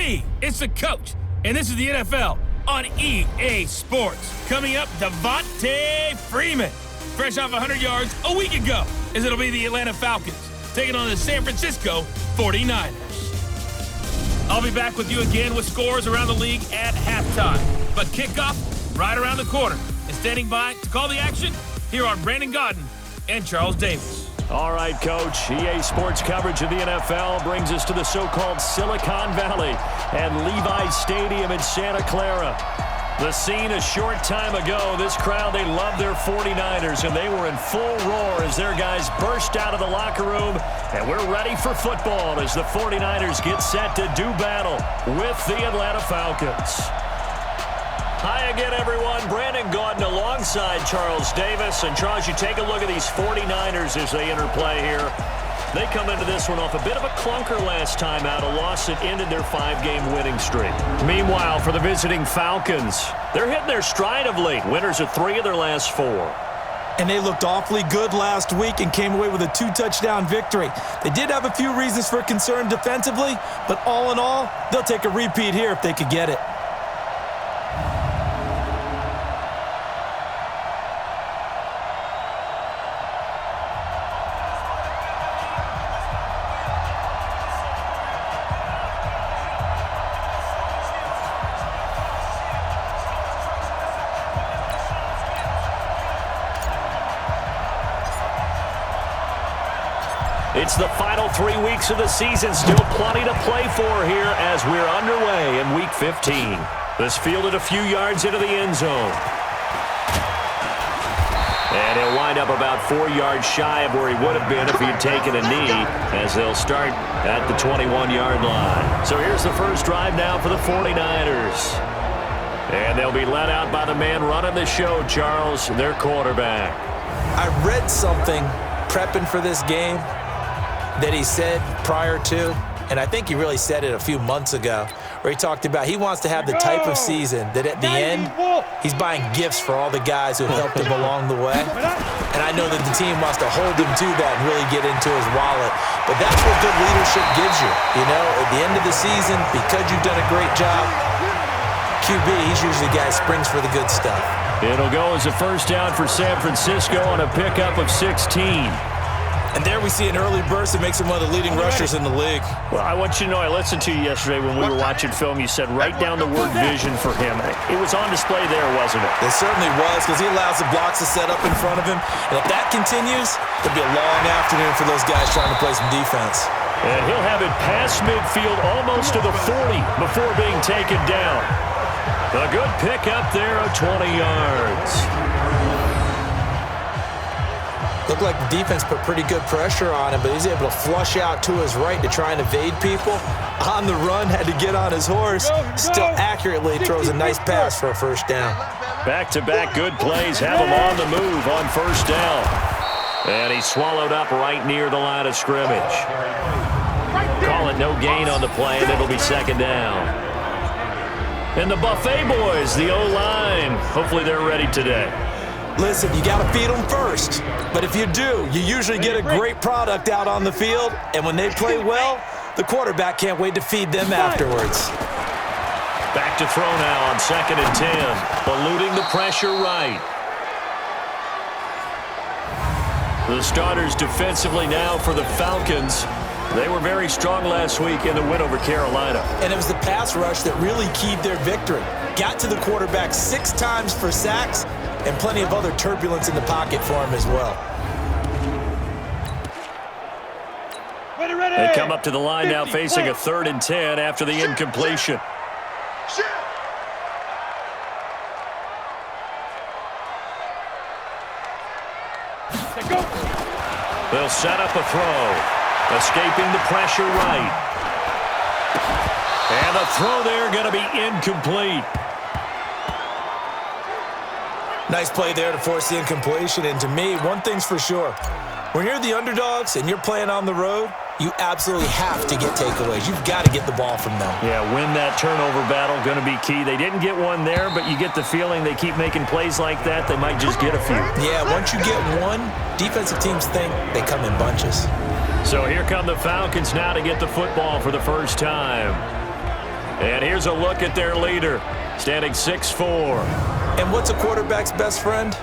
me. It's the coach, and this is the NFL on EA Sports. Coming up, Devontae Freeman, fresh off 100 yards a week ago, as it'll be the Atlanta Falcons taking on the San Francisco 49ers. I'll be back with you again with scores around the league at halftime. But kickoff right around the corner. And standing by to call the action, here are Brandon Gaudin and Charles Davis. All right, Coach. EA Sports coverage of the NFL brings us to the so-called Silicon Valley at Levi's Stadium in Santa Clara. The scene a short time ago, this crowd, they love their 49ers, and they were in full roar as their guys burst out of the locker room, and we're ready for football as the 49ers get set to do battle with the Atlanta Falcons. Hi again, everyone. Brandon Gaudin alongside Charles Davis. And Charles, you take a look at these 49ers as they interplay here. They come into this one off a bit of a clunker last time out, a loss that ended their 5-game winning streak. Meanwhile, for the visiting Falcons, they're hitting their stride of late. Winners of 3 of their last 4. And they looked awfully good last week and came away with a 2-touchdown victory. They did have a few reasons for concern defensively, but all in all, they'll take a repeat here if they could get it. It's the final 3 weeks of the season. Still plenty to play for here as we're underway in Week 15. This fielded a few yards into the end zone. And he'll wind up about 4 yards shy of where he would have been if he'd taken a knee, as they'll start at the 21-yard line. So here's the first drive now for the 49ers. And they'll be led out by the man running the show, Charles, their quarterback. I read something prepping for this game that he said prior to, and I think he really said it a few months ago, where he talked about he wants to have the type of season that at the end, he's buying gifts for all the guys who helped him along the way. And I know that the team wants to hold him to that and really get into his wallet. But that's what good leadership gives you. You know, at the end of the season, because you've done a great job, QB, he's usually the guy who springs for the good stuff. It'll go as a first down for San Francisco on a pickup of 16. And there we see an early burst that makes him one of the leading rushers in the league. Well, I want you to know, I listened to you yesterday when we were watching film. You said write down the word vision for him. It was on display there, wasn't it? It certainly was, because he allows the blocks to set up in front of him. And if that continues, it'll be a long afternoon for those guys trying to play some defense. And he'll have it past midfield almost to the 40 before being taken down. A good pick up there of 20 yards. Looked like the defense put pretty good pressure on him, but he's able to flush out to his right to try and evade people. On the run, had to get on his horse. Still accurately throws a nice pass for a first down. Back-to-back good plays have him on the move on first down. And he's swallowed up right near the line of scrimmage. Call it no gain on the play, and it'll be second down. And the Buffet boys, the O-line, hopefully they're ready today. Listen, you got to feed them first. But if you do, you usually get a great product out on the field. And when they play well, the quarterback can't wait to feed them afterwards. Back to throw now on 2nd and 10. Eluding the pressure right. The starters defensively now for the Falcons. They were very strong last week in the win over Carolina. And it was the pass rush that really keyed their victory. Got to the quarterback 6 times for sacks, and plenty of other turbulence in the pocket for him as well. They come up to the line now facing a 3rd and 10 after the incompletion. They'll set up a throw. Escaping the pressure right. And the throw there going to be incomplete. Nice play there to force the incompletion. And to me, one thing's for sure. When you're the underdogs and you're playing on the road, you absolutely have to get takeaways. You've got to get the ball from them. Yeah, win that turnover battle, going to be key. They didn't get one there, but you get the feeling they keep making plays like that, they might just get a few. Yeah, once you get one, defensive teams think they come in bunches. So here come the Falcons now to get the football for the first time. And here's a look at their leader, standing 6'4". And what's a quarterback's best friend?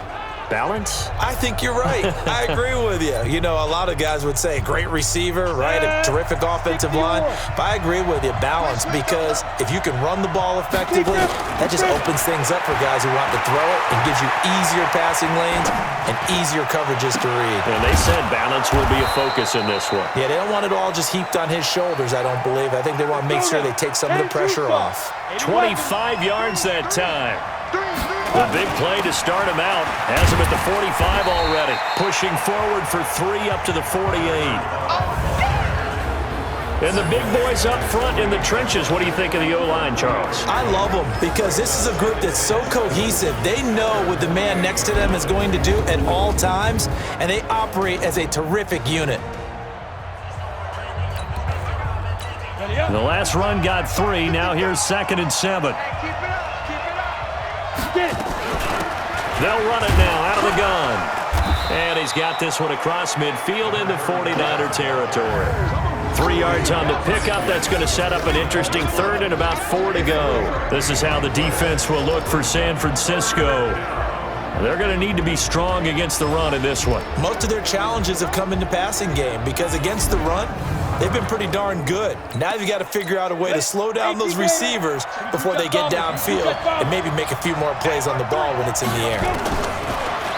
Balance? I think you're right. I agree with you. You know, a lot of guys would say great receiver, right? A terrific offensive line. But I agree with you, balance, because if you can run the ball effectively, that just opens things up for guys who want to throw it and gives you easier passing lanes and easier coverages to read. And they said balance will be a focus in this one. Yeah, they don't want it all just heaped on his shoulders, I don't believe. I think they want to make sure they take some of the pressure off. 25 yards that time. The big play to start him out has him at the 45 already. Pushing forward for 3 up to the 48. And the big boys up front in the trenches. What do you think of the O-line, Charles? I love them because this is a group that's so cohesive. They know what the man next to them is going to do at all times, and they operate as a terrific unit. The last run got 3. Now here's 2nd and 7. They'll run it now out of the gun. And he's got this one across midfield into 49er territory. 3 yards on the pickup. That's going to set up an interesting 3rd and about 4 to go. This is how the defense will look for San Francisco. They're going to need to be strong against the run in this one. Most of their challenges have come in the passing game because against the run, they've been pretty darn good. Now you've got to figure out a way to slow down those receivers before they get downfield and maybe make a few more plays on the ball when it's in the air.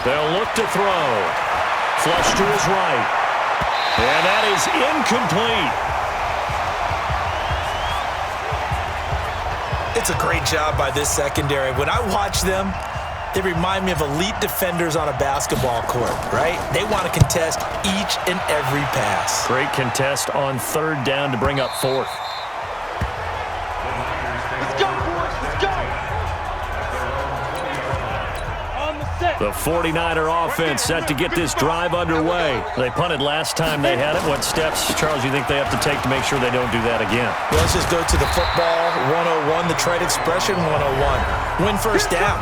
They'll look to throw. Flush to his right. And that is incomplete. It's a great job by this secondary. When I watch them, they remind me of elite defenders on a basketball court, right? They want to contest each and every pass. Great contest on 3rd down to bring up 4th. Let's go, boys. Let's go. On the set. The 49er offense set to get this drive underway. They punted last time they had it. What steps, Charles, you think they have to take to make sure they don't do that again? Well, let's just go to the football 101, the trade expression 101. Win first down.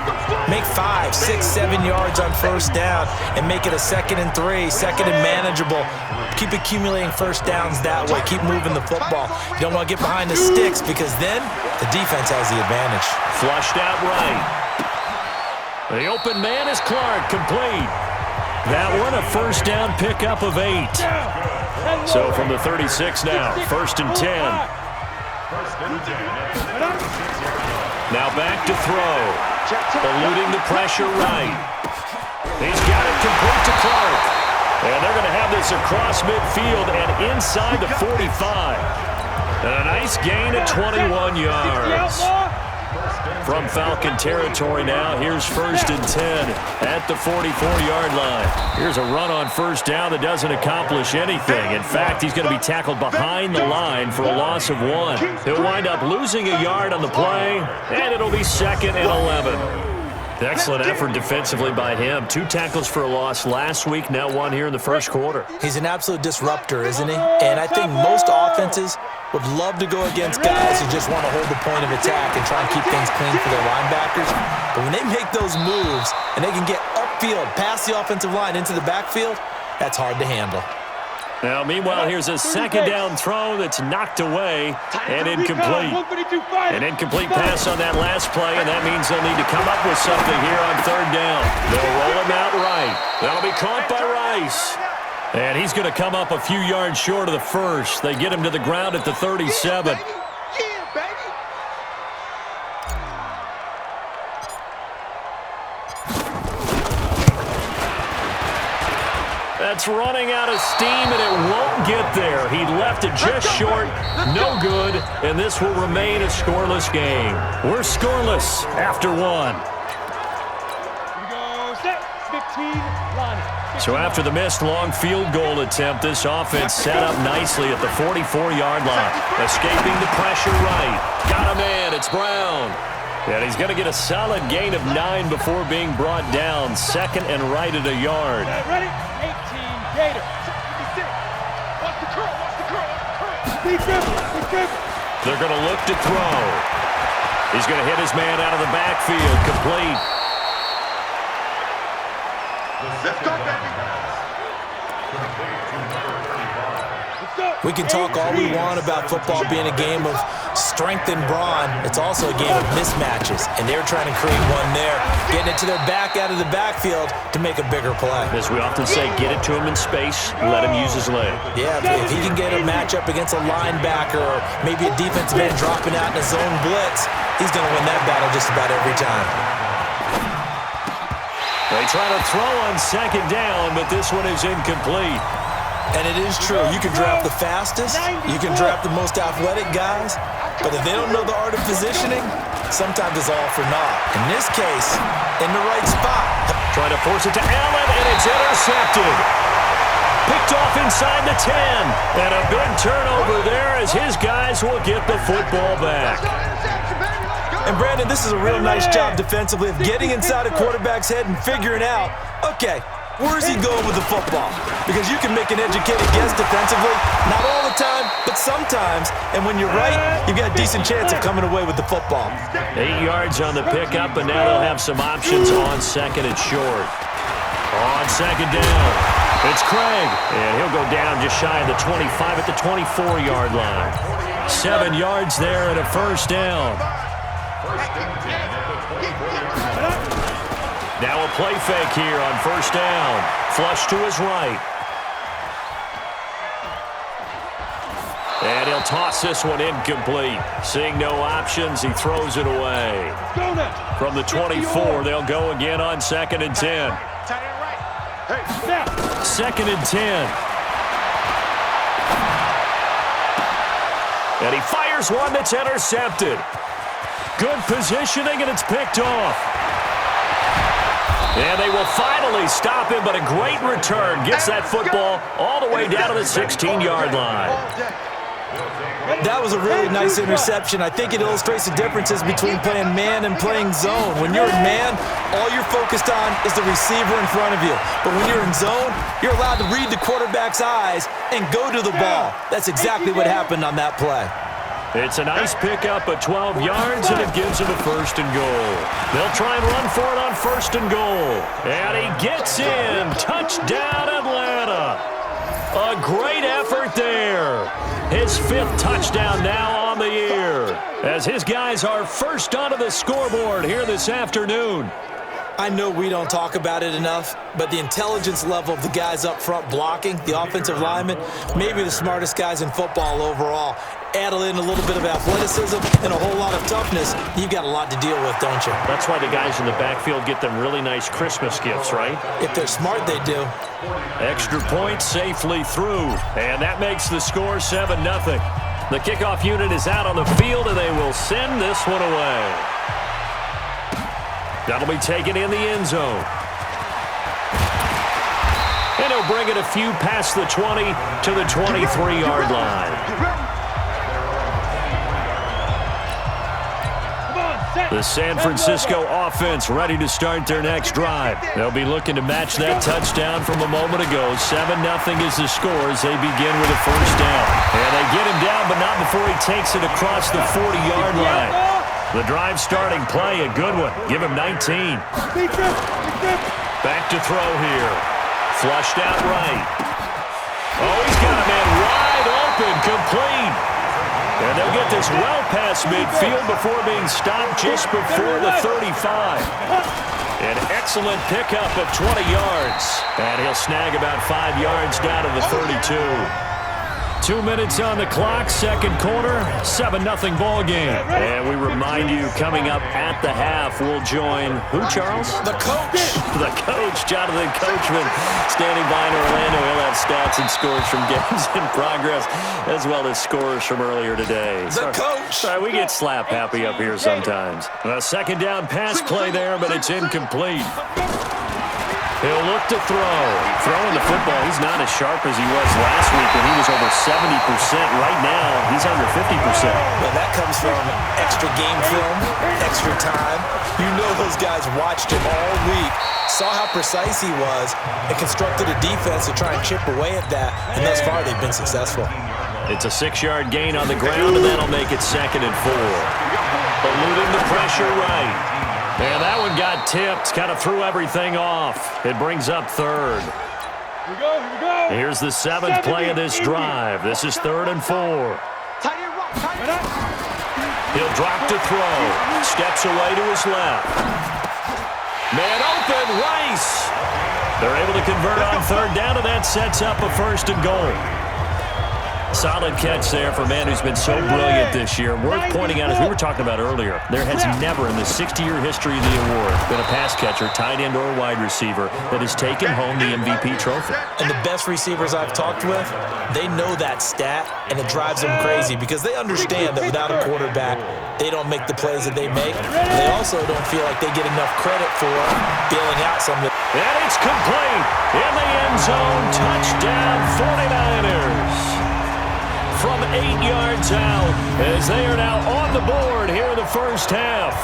Make 5, 6, 7 yards on first down and make it a 2nd and 3, 2nd and manageable. Keep accumulating first downs that way. Keep moving the football. You don't want to get behind the sticks because then the defense has the advantage. Flushed out right. The open man is Clark, complete. That one a first down pickup of 8. So from the 36 now, 1st and 10. Now back to throw. Eluding the pressure right. He's got it complete to Clark. And they're going to have this across midfield and inside the 45. And a nice gain of 21 yards. From Falcon territory now, here's 1st and 10 at the 44-yard line. Here's a run on first down that doesn't accomplish anything. In fact, he's going to be tackled behind the line for a loss of 1. He'll wind up losing a yard on the play, and it'll be 2nd and 11. Excellent effort defensively by him. 2 tackles for a loss last week, now 1 here in the first quarter. He's an absolute disruptor, isn't he? And I think most offenses would love to go against guys who just want to hold the point of attack and try and keep things clean for their linebackers. But when they make those moves and they can get upfield, past the offensive line into the backfield, that's hard to handle. Now, meanwhile, here's a 2nd down throw that's knocked away and incomplete. An incomplete pass on that last play, and that means they'll need to come up with something here on 3rd down. They'll roll him out right. That'll be caught by Rice. And he's going to come up a few yards short of the first. They get him to the ground at the 37. That's running out of steam, and it won't get there. He left it just short, no good, and this will remain a scoreless game. We're scoreless after 1. Here we go. Set. 15. Line it. So after the missed long field goal attempt, this offense set up nicely at the 44-yard line. Escaping the pressure right. Got a man. It's Brown. And he's going to get a solid gain of 9 before being brought down. 2nd and right at a yard. Ready? 18. Gator. 56. Watch the curl. Watch the curl. Big dribble. Big dribble. They're going to look to throw. He's going to hit his man out of the backfield. Complete. Let's go, baby. We can talk all we want about football being a game of strength and brawn. It's also a game of mismatches, and they're trying to create one there, getting it to their back out of the backfield to make a bigger play. As we often say, get it to him in space, let him use his leg. Yeah, if he can get a matchup against a linebacker or maybe a defensive end dropping out in a zone blitz, he's going to win that battle just about every time. They try to throw on second down, but this one is incomplete. And it is true. You can draft the fastest, you can draft the most athletic guys, but if they don't know the art of positioning, sometimes it's all for naught. In this case, in the right spot. Trying to force it to Allen, and it's intercepted. Picked off inside the 10. And a big turnover there as his guys will get the football back. And Brandon, this is a real nice job defensively of getting inside a quarterback's head and figuring out, okay, where is he going with the football? Because you can make an educated guess defensively, not all the time, but sometimes. And when you're right, you've got a decent chance of coming away with the football. 8 yards on the pickup, and now they'll have some options on second and short. On second down, it's Craig, and he'll go down just shy of the 25 at the 24-yard line. 7 yards there and a first down. Now a play fake here on first down. Flush to his right. And he'll toss this one incomplete. Seeing no options, he throws it away. From the 24, they'll go again on second and 10. Second and 10. And he fires one that's intercepted. Good positioning, and it's picked off. And they will finally stop him, but a great return. Gets that football all the way down to the 16-yard line. That was a really nice interception. I think it illustrates the differences between playing man and playing zone. When you're in man, all you're focused on is the receiver in front of you. But when you're in zone, you're allowed to read the quarterback's eyes and go to the ball. That's exactly what happened on that play. It's a nice pickup of 12 yards, and it gives him a first and goal. They'll try and run for it on first and goal. And he gets in. Touchdown, Atlanta. A great effort there. His 5th touchdown now on the year, as his guys are first onto the scoreboard here this afternoon. I know we don't talk about it enough, but the intelligence level of the guys up front blocking, the offensive linemen, maybe the smartest guys in football overall. Add in a little bit of athleticism and a whole lot of toughness, you've got a lot to deal with, don't you? That's why the guys in the backfield get them really nice Christmas gifts, right? If they're smart, they do. Extra point safely through, and that makes the score 7-0. The kickoff unit is out on the field, and they will send this one away. That'll be taken in the end zone. And he'll bring it a few past the 20 to the 23-yard line. The San Francisco offense ready to start their next drive. They'll be looking to match that touchdown from a moment ago. 7-0 is the score as they begin with a first down. And they get him down, but not before he takes it across the 40-yard line. The drive starting play, a good one. Give him 19. Back to throw here. Flushed out right. Oh, he's got a man wide open, complete. And they'll get this well past midfield before being stopped just before the 35. An excellent pickup of 20 yards. And he'll snag about 5 yards down to the 32. 2 minutes on the clock, second quarter, 7-0 ball game. And we remind you, coming up at the half, we'll join who, Charles? The coach. The coach, Jonathan Coachman, standing by in Orlando. He'll have stats and scores from games in progress, as well as scores from earlier today. The coach. Sorry, we get slap happy up here sometimes. A second down pass play there, but it's incomplete. He'll look to throw. Throwing the football, he's not as sharp as he was last week when he was over 70%. Right now, he's under 50%. Well, that comes from extra game film, extra time. You know those guys watched him all week, saw how precise he was, and constructed a defense to try and chip away at that. And thus far, they've been successful. It's a 6-yard gain on the ground, and that'll make it 2nd and 4. Eluding the pressure right. And that one got tipped, kind of threw everything off. It brings up 3rd. Here we go, here we go. Here's the 7th play of this drive. This is 3rd and 4. He'll drop to throw. Steps away to his left. Man open, Rice. They're able to convert on 3rd down, and that sets up a 1st and goal. Solid catch there for a man who's been so brilliant this year. Worth pointing out, as we were talking about earlier, there has never in the 60-year history of the award been a pass catcher, tight end, or wide receiver that has taken home the MVP trophy. And the best receivers I've talked with, they know that stat, and it drives them crazy because they understand that without a quarterback, they don't make the plays that they make. They also don't feel like they get enough credit for bailing out some of the... And it's complete. In the end zone, touchdown 49ers. From 8 yards out, as they are now on the board here in the first half.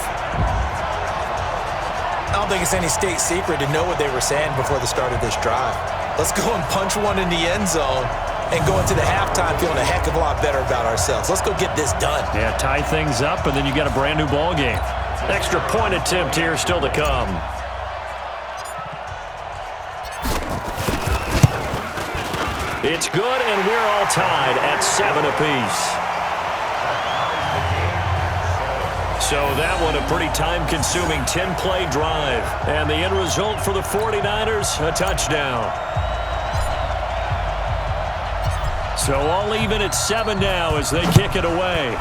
I don't think it's any state secret to know what they were saying before the start of this drive. Let's go and punch one in the end zone and go into the halftime feeling a heck of a lot better about ourselves. Let's go get this done. Yeah, tie things up, and then you got a brand new ball game. Extra point attempt here still to come. It's good, and we're all tied at 7 apiece. So that one a pretty time-consuming 10-play drive. And the end result for the 49ers, a touchdown. So all even at 7 now as they kick it away.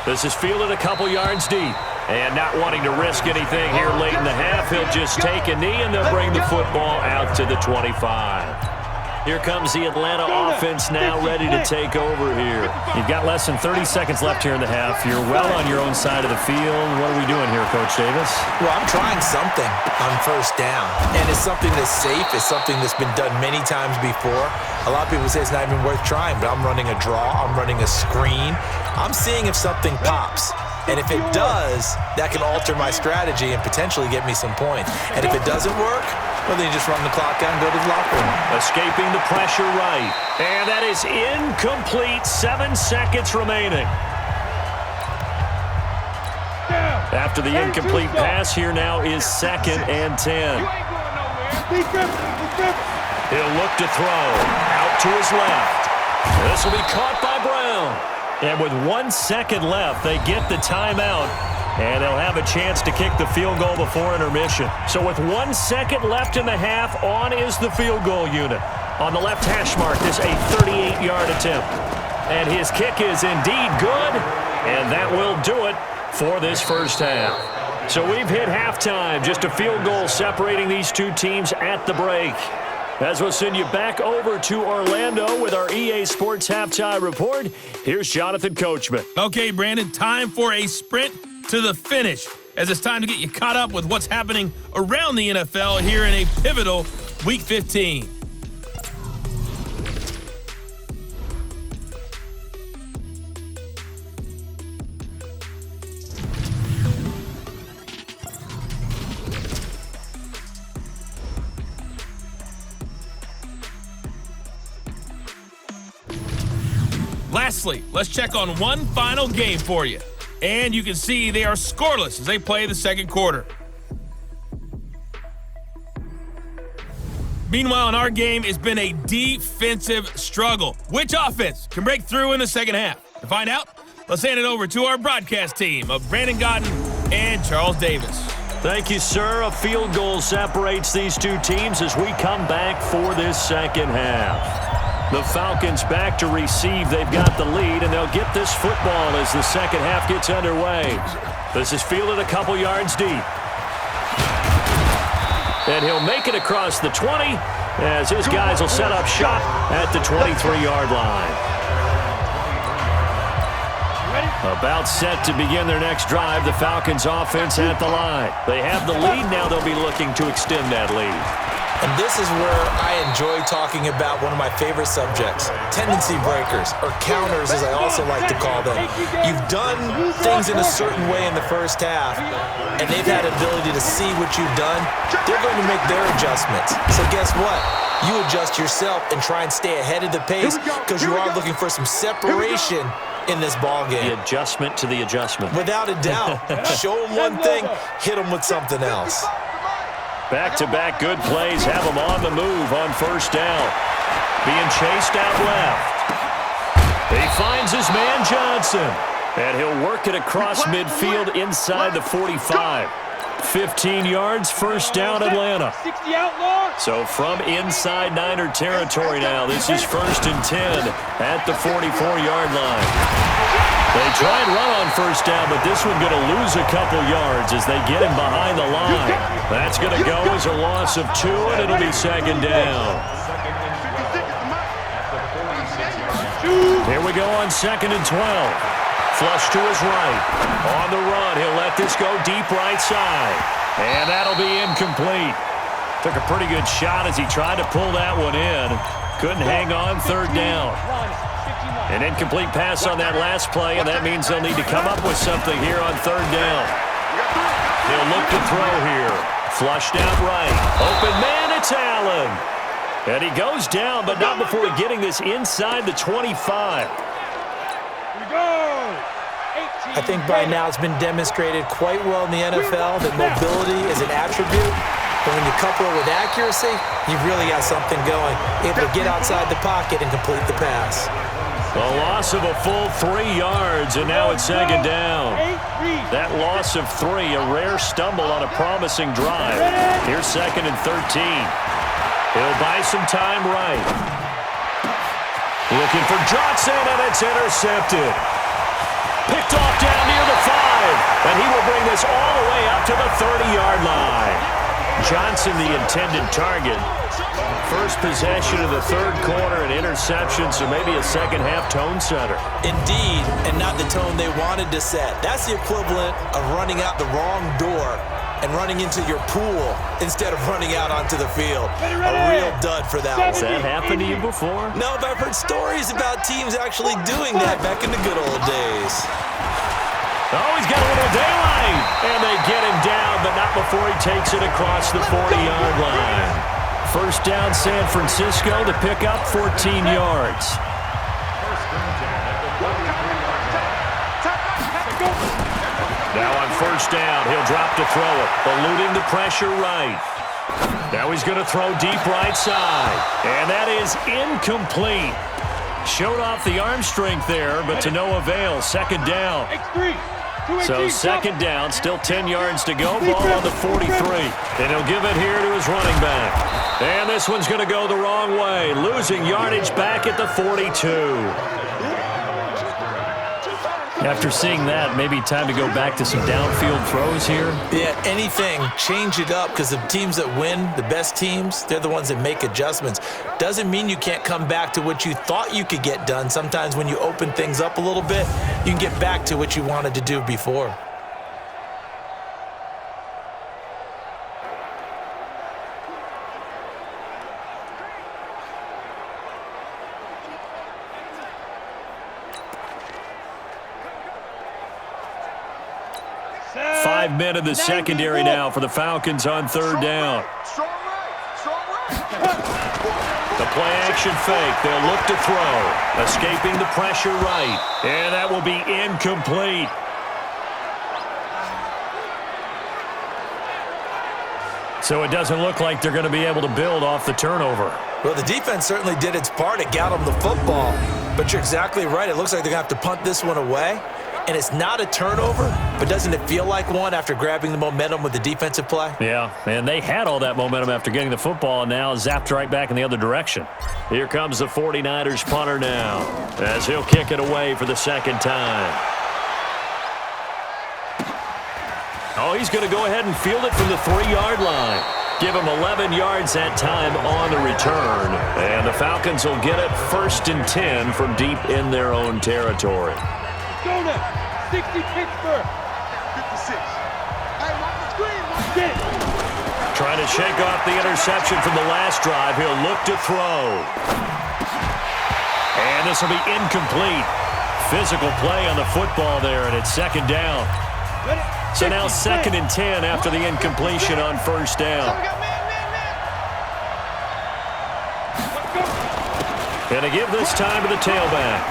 This is fielded a couple yards deep. And not wanting to risk anything here late in the half, he'll just take a knee, and they'll bring the football out to the 25. Here comes the Atlanta offense now ready to take over here. You've got less than 30 seconds left here in the half. You're well on your own side of the field. What are we doing here, Coach Davis? Well, I'm trying something on 1st down, and it's something that's safe. It's something that's been done many times before. A lot of people say it's not even worth trying, but I'm running a draw. I'm running a screen. I'm seeing if something pops. And if it does, that can alter my strategy and potentially get me some points. And if it doesn't work, well, then you just run the clock out and go to the locker room. Escaping the pressure right. And that is incomplete. 7 seconds remaining. After the incomplete pass, here now is 2nd and 10. He'll look to throw. Out to his left. This will be caught by Brown. And with 1 second left, they get the timeout, and they'll have a chance to kick the field goal before intermission. So with 1 second left in the half, on is the field goal unit. On the left hash mark, this a 38-yard attempt. And his kick is indeed good, and that will do it for this first half. So we've hit halftime, just a field goal separating these two teams at the break. As we'll send you back over to Orlando with our EA Sports Halftime Report, here's Jonathan Coachman. Okay, Brandon, time for a sprint to the finish, as it's time to get you caught up with what's happening around the NFL here in a pivotal Week 15. Lastly, let's check on one final game for you. And you can see they are scoreless as they play the second quarter. Meanwhile, in our game, it's been a defensive struggle. Which offense can break through in the second half? To find out, let's hand it over to our broadcast team of Brandon Godden and Charles Davis. Thank you, sir. A field goal separates these two teams as we come back for this second half. The Falcons back to receive. They've got the lead, and they'll get this football as the second half gets underway. This is fielded a couple yards deep. And he'll make it across the 20 as his guys will set up shop at the 23-yard line. About set to begin their next drive. The Falcons offense at the line. They have the lead. Now they'll be looking to extend that lead. And this is where I enjoy talking about one of my favorite subjects, tendency breakers, or counters as I also like to call them. You've done things in a certain way in the first half, and they've had an ability to see what you've done. They're going to make their adjustments. So guess what? You adjust yourself and try and stay ahead of the pace because you are looking for some separation in this ball game. The adjustment to the adjustment. Without a doubt. Show them one thing, hit them with something else. Back-to-back good plays have him on the move on first down. Being chased out left. He finds his man Johnson. And he'll work it across midfield inside the 45. 15 yards, first down Atlanta. So from inside Niner territory now, this is 1st and 10 at the 44-yard line. They try and run on first down, but this one going to lose a couple yards as they get him behind the line. That's going to go as a loss of 2, and it'll be 2nd down. Here we go on 2nd and 12. Flush to his right. On the run, he'll let this go deep right side. And that'll be incomplete. Took a pretty good shot as he tried to pull that one in. Couldn't hang on 3rd down. An incomplete pass on that last play, and that means they'll need to come up with something here on 3rd down. He'll look to throw here. Flushed out right. Open man, it's Allen. And he goes down, but not before getting this inside the 25. I think by now it's been demonstrated quite well in the NFL that mobility is an attribute. But when you couple it with accuracy, you've really got something going. Able to get outside the pocket and complete the pass. A loss of a full 3 yards, and now it's 2nd down. That loss of 3, a rare stumble on a promising drive. Here's 2nd and 13. He'll buy some time right. Looking for Johnson, and it's intercepted. Picked off down near the 5, and he will bring this all the way up to the 30-yard line. Johnson, the intended target. First possession of the 3rd quarter, an interception, so maybe a second-half tone setter. Indeed, and not the tone they wanted to set. That's the equivalent of running out the wrong door and running into your pool instead of running out onto the field. A real dud for that one. Has that happened to you before? No, but I've heard stories about teams actually doing that back in the good old days. Oh, he's got a little daylight. And they get him down, but not before he takes it across the 40-yard line. First down, San Francisco to pick up 14 yards. Now on first down, he'll drop to throw it, eluding the pressure right. Now he's going to throw deep right side, and that is incomplete. Showed off the arm strength there, but to no avail. 2nd down. So 2nd down, still 10 yards to go. Ball on the 43, and he'll give it here to his running back. And this one's going to go the wrong way, losing yardage back at the 42. After seeing that, maybe time to go back to some downfield throws here. Yeah, anything. Change it up because the teams that win, the best teams, they're the ones that make adjustments. Doesn't mean you can't come back to what you thought you could get done. Sometimes when you open things up a little bit, you can get back to what you wanted to do before. Five men in the secondary now for the Falcons on 3rd down. The play action fake. They'll look to throw. Escaping the pressure right. And that will be incomplete. So it doesn't look like they're going to be able to build off the turnover. Well, the defense certainly did its part. It got them the football. But you're exactly right. It looks like they're going to have to punt this one away. And it's not a turnover, but doesn't it feel like one after grabbing the momentum with the defensive play? Yeah, and they had all that momentum after getting the football and now zapped right back in the other direction. Here comes the 49ers punter now as he'll kick it away for the 2nd time. Oh, he's going to go ahead and field it from the 3-yard line. Give him 11 yards that time on the return. And the Falcons will get it 1st and 10 from deep in their own territory. Go now. 60 Pittsburgh. 56. Hey, watch the screen. Watch it. Trying to shake off the interception from the last drive. He'll look to throw. And this will be incomplete. Physical play on the football there, and it's 2nd down. So now 2nd and 10 after the incompletion on 1st down. And to give this time to the tailback.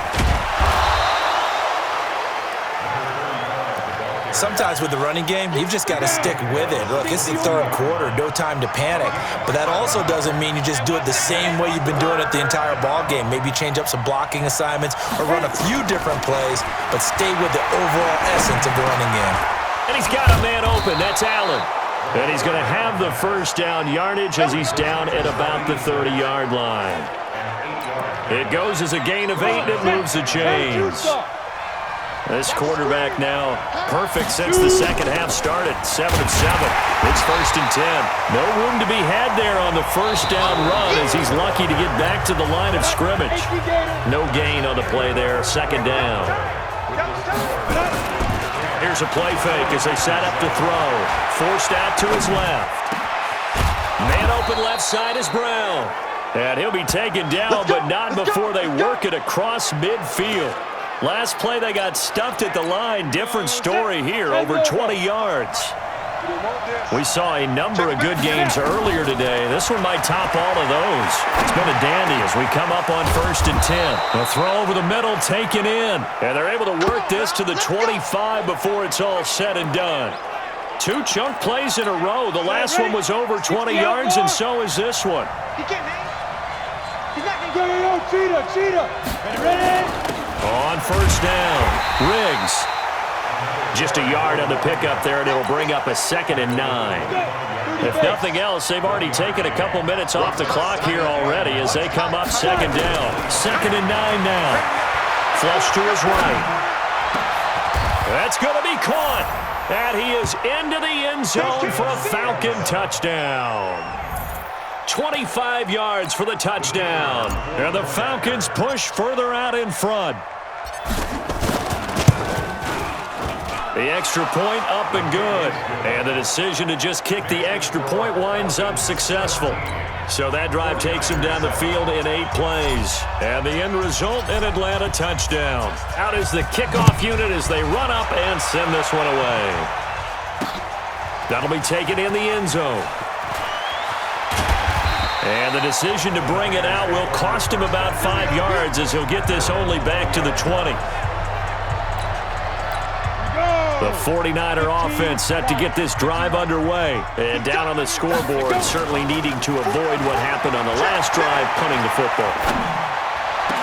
Sometimes with the running game, you've just got to stick with it. Look, it's the third quarter, no time to panic. But that also doesn't mean you just do it the same way you've been doing it the entire ball game. Maybe change up some blocking assignments or run a few different plays, but stay with the overall essence of the running game. And he's got a man open. That's Allen. And he's going to have the first down yardage as he's down at about the 30-yard line. It goes as a gain of 8, and it moves the chains. This quarterback now perfect since the second half started. 7 of 7. It's 1st and 10. No room to be had there on the first down run as he's lucky to get back to the line of scrimmage. No gain on the play there. 2nd down. Here's a play fake as they set up to throw. Forced out to his left. Man open left side is Brown. And he'll be taken down, but not before they work it across midfield. Last play, they got stuffed at the line. Different story here, over 20 yards. We saw a number of good games earlier today. This one might top all of those. It's been a dandy as we come up on 1st and 10. A throw over the middle taken in. And they're able to work this to the 25 before it's all said and done. 2 chunk plays in a row. The last one was over 20 yards, and so is this one. On 1st down, Riggs. Just a yard on the pickup there, and it'll bring up a 2nd and 9. If nothing else, they've already taken a couple minutes off the clock here already as they come up 2nd down. 2nd and 9 now. Flush to his right. That's going to be caught. And he is into the end zone for a Falcon touchdown. 25 yards for the touchdown. And the Falcons push further out in front. The extra point up and good. And the decision to just kick the extra point winds up successful. So that drive takes him down the field in 8 plays. And the end result, an Atlanta touchdown. Out is the kickoff unit as they run up and send this one away. That'll be taken in the end zone. And the decision to bring it out will cost him about 5 yards as he'll get this only back to the 20. The 49er offense set to get this drive underway. And down on the scoreboard, certainly needing to avoid what happened on the last drive, punting the football.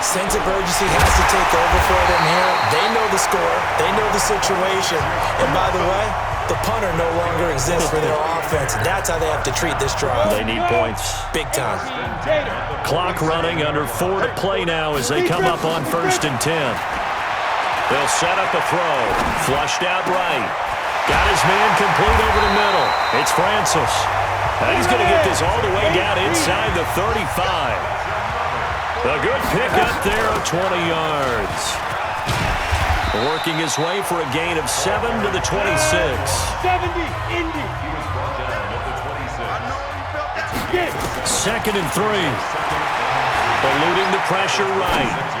Sense of urgency has to take over for them here. They know the score. They know the situation. And by the way, the punter no longer exists for their offense. That's how they have to treat this drive. They need points. Big time. Clock running, under 4 to play now as they come up on 1st and 10. They'll set up a throw. Flushed out right. Got his man complete over the middle. It's Francis. And he's going to get this all the way down inside the 35. A good pick up there of 20 yards. Working his way for a gain of 7 to the 26. 70, Indy. 2nd and 3. Eluding the pressure right.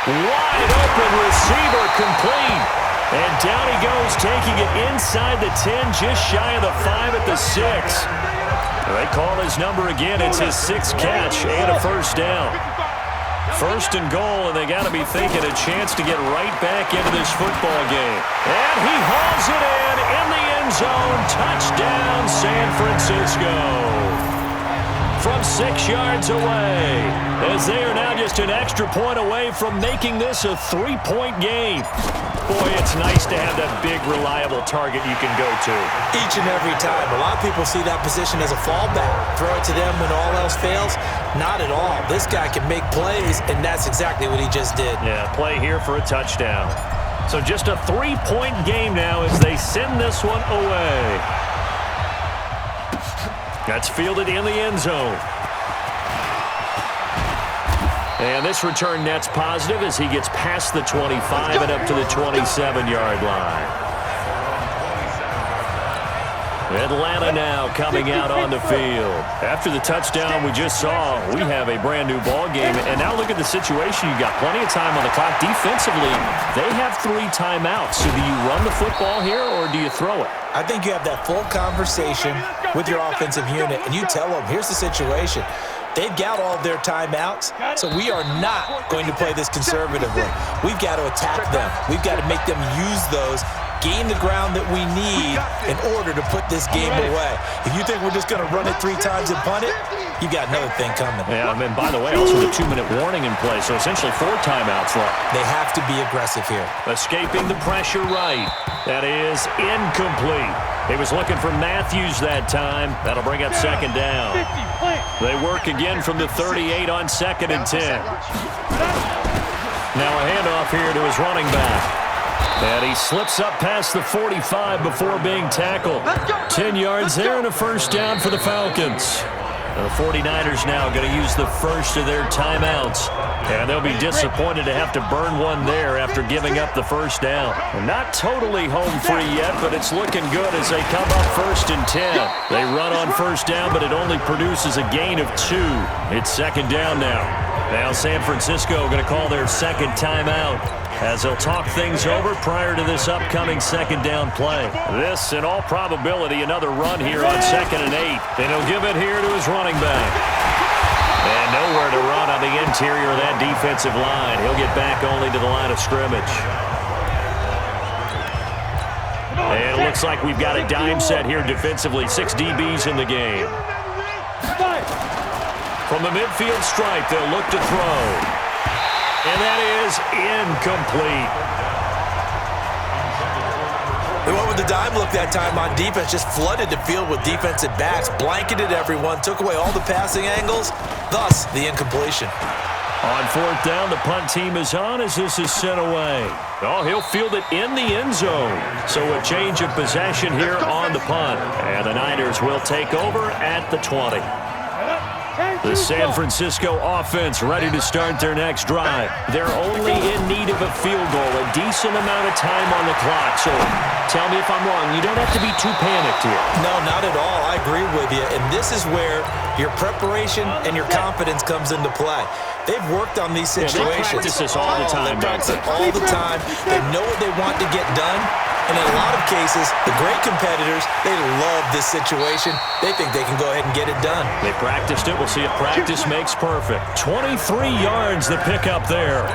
Wide open receiver complete. And down he goes, taking it inside the 10, just shy of the 5 at the 6. They call his number again. It's his 6th catch and a 1st down. 1st and goal, and they got to be thinking a chance to get right back into this football game. And he hauls it in the end zone. Touchdown, San Francisco. From 6 yards away, as they are now just an extra point away from making this a 3-point game. Boy, it's nice to have that big, reliable target you can go to. Each and every time. A lot of people see that position as a fallback. Throw it to them when all else fails. Not at all. This guy can make plays, and that's exactly what he just did. Yeah, play here for a touchdown. So just a 3-point game now as they send this one away. That's fielded in the end zone. And this return net's positive as he gets past the 25 and up to the 27-yard line. Atlanta now coming out on the field. After the touchdown we just saw, we have a brand-new ball game. And now look at the situation. You got plenty of time on the clock. Defensively, they have 3 timeouts. So do you run the football here or do you throw it? I think you have that full conversation with your offensive unit, and you tell them, here's the situation. They've got all of their timeouts, so we are not going to play this conservatively. We've got to attack them. We've got to make them use those gain the ground that we need in order to put this game away. If you think we're just going to run it 3 times and punt it, you got another thing coming. Yeah, and by the way, also the 2-minute warning in play, so essentially 4 timeouts left. They have to be aggressive here. Escaping the pressure right. That is incomplete. He was looking for Matthews that time. That'll bring up second down. They work again from the 38 on 2nd and 10. Now a handoff here to his running back. And he slips up past the 45 before being tackled. 10 yards there and a first down for the Falcons. The 49ers now going to use the first of their timeouts. And they'll be disappointed to have to burn one there after giving up the first down. Not totally home free yet, but it's looking good as they come up 1st and 10. They run on first down, but it only produces a gain of 2. It's second down now. Now San Francisco going to call their second timeout as they'll talk things over prior to this upcoming second down play. This, in all probability, another run here on 2nd and 8. And he'll give it here to his running back. And nowhere to run on the interior of that defensive line. He'll get back only to the line of scrimmage. And it looks like we've got a dime set here defensively. 6 DBs in the game. From the midfield stripe, they'll look to throw. And that is incomplete. They went with the dime look that time on defense, just flooded the field with defensive backs, blanketed everyone, took away all the passing angles, thus the incompletion. On 4th down, the punt team is on as this is sent away. Oh, he'll field it in the end zone. So a change of possession here on the punt. And the Niners will take over at the 20. The San Francisco offense ready to start their next drive. They're only in need of a field goal, a decent amount of time on the clock. So tell me if I'm wrong. You don't have to be too panicked here. No, not at all. I agree with you. And this is where your preparation and your confidence comes into play. They've worked on these situations. They practice this all the time. They practice it all the time. They know what they want to get done. And in a lot of cases, the great competitors, they love this situation. They think they can go ahead and get it done. They practiced it. We'll see if practice makes perfect. 23 yards the pickup there.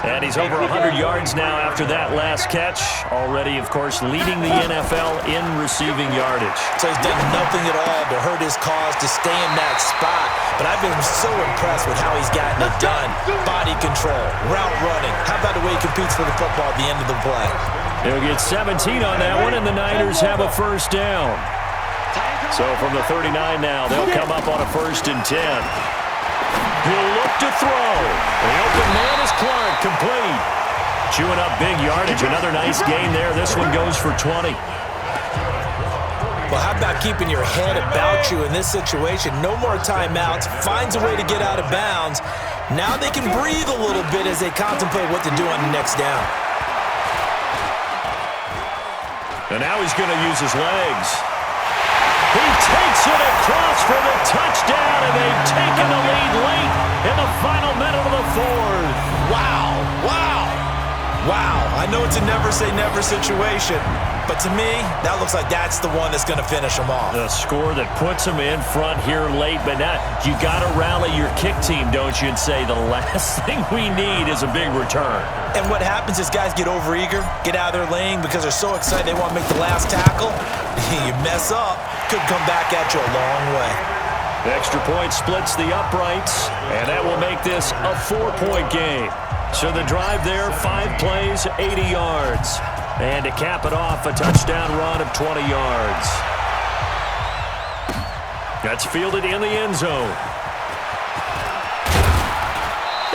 And he's over 100 yards now after that last catch. Already, of course, leading the NFL in receiving yardage. So he's done nothing at all to hurt his cause to stay in that spot. But I've been so impressed with how he's gotten it done. Body control, route running. How about the way he competes for the football at the end of the play? He'll get 17 on that one, and the Niners have a first down. So from the 39 now, they'll come up on a 1st and 10. He'll look to throw. The open man is Clark, complete. Chewing up big yardage. Another nice gain there. This one goes for 20. Well, how about keeping your head about you in this situation? No more timeouts. Finds a way to get out of bounds. Now they can breathe a little bit as they contemplate what to do on the next down. And now he's going to use his legs. He takes it across for the touchdown, and they've taken the lead late in the final minute of the 4th. Wow, wow, wow. I know it's a never-say-never situation, but to me, that looks like that's the one that's going to finish them off. The score that puts them in front here late, but now you got to rally your kick team, don't you, and say the last thing we need is a big return. And what happens is guys get overeager, get out of their lane because they're so excited they want to make the last tackle. You mess up, could come back at you a long way. The extra point splits the uprights, and that will make this a 4-point game. So the drive there, 5 plays, 80 yards. And to cap it off, a touchdown run of 20 yards. That's fielded in the end zone.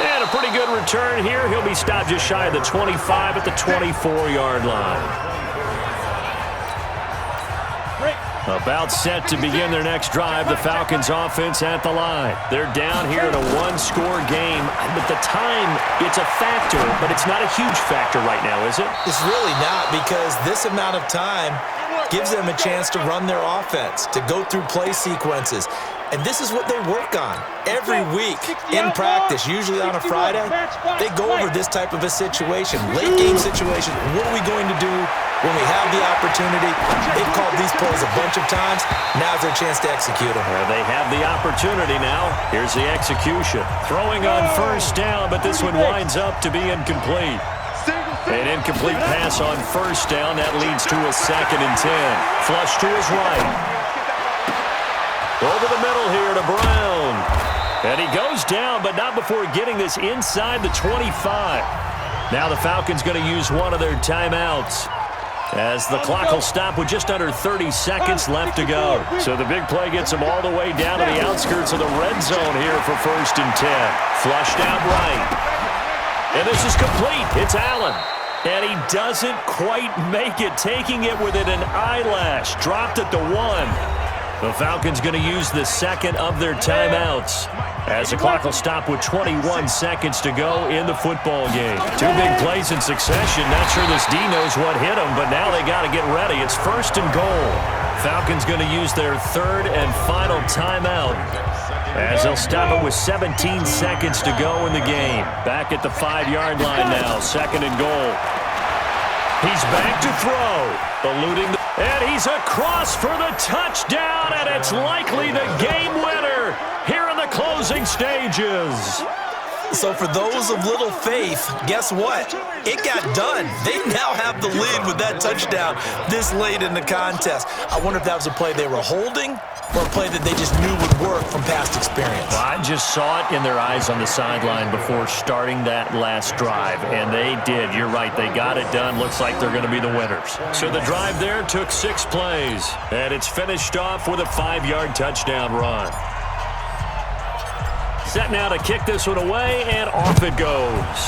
And a pretty good return here. He'll be stopped just shy of the 25 at the 24-yard line. About set to begin their next drive. The Falcons offense at the line. They're down here in a 1-score game. But the time, it's a factor, but it's not a huge factor right now, is it? It's really not, because this amount of time gives them a chance to run their offense, to go through play sequences. And this is what they work on every week in practice, usually on a Friday. They go over this type of a situation, late game situation. What are we going to do when we have the opportunity? They've called these plays a bunch of times. Now's their chance to execute them. Well, they have the opportunity now. Here's the execution. Throwing on first down, but this one winds up to be incomplete. An incomplete pass on first down. That leads to a 2nd and 10. Flush to his right. Over the middle here to Brown. And he goes down, but not before getting this inside the 25. Now the Falcons going to use one of their timeouts, as the clock will stop with just under 30 seconds left to go. So the big play gets them all the way down to the outskirts of the red zone here for 1st and 10. Flushed out right. And this is complete. It's Allen. And he doesn't quite make it, taking it within an eyelash. Dropped at the 1. The Falcons going to use the 2nd of their timeouts, as the clock will stop with 21 seconds to go in the football game. 2 big plays in succession. Not sure this D knows what hit him, but now they got to get ready. It's 1st and goal. Falcons going to use their 3rd and final timeout, as they'll stop it with 17 seconds to go in the game. Back at the 5-yard line now, 2nd and goal. He's back to throw, eluding the... And he's across for the touchdown, and it's likely the game winner here in the closing stages. So for those of little faith, guess what? It got done. They now have the lead with that touchdown this late in the contest. I wonder if that was a play they were holding or a play that they just knew would work from past experience. Well, I just saw it in their eyes on the sideline before starting that last drive, and they did. You're right. They got it done. Looks like they're going to be the winners. So the drive there took 6 plays, and it's finished off with a 5-yard touchdown run. Set now to kick this one away, and off it goes.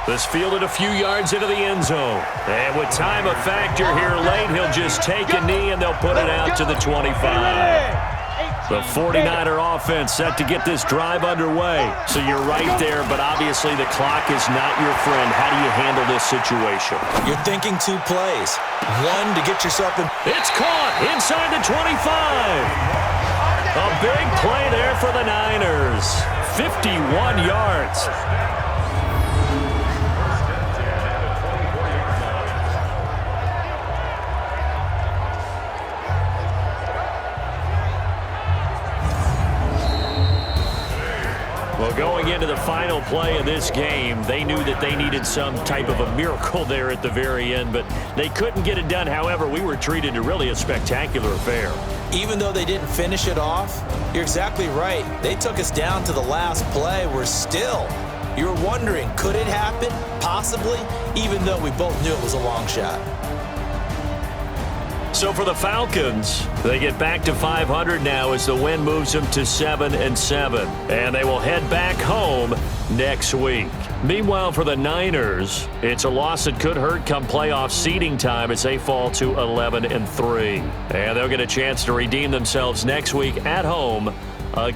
This fielded a few yards into the end zone. And with time a factor here late, he'll just take a knee, and they'll put it out to the 25. The 49er offense set to get this drive underway. So you're right there, but obviously the clock is not your friend. How do you handle this situation? You're thinking 2 plays. One to get yourself in. It's caught inside the 25. A big play there for the Niners. 51 yards. Well, going into the final play of this game, they knew that they needed some type of a miracle there at the very end, but they couldn't get it done. However, we were treated to really a spectacular affair. Even though they didn't finish it off, you're exactly right. They took us down to the last play. You were wondering, could it happen? Possibly, even though we both knew it was a long shot. So for the Falcons, they get back to 500 now as the win moves them to 7-7. And they will head back home next week. Meanwhile, for the Niners, it's a loss that could hurt come playoff seeding time as they fall to 11-3. And they'll get a chance to redeem themselves next week at home again.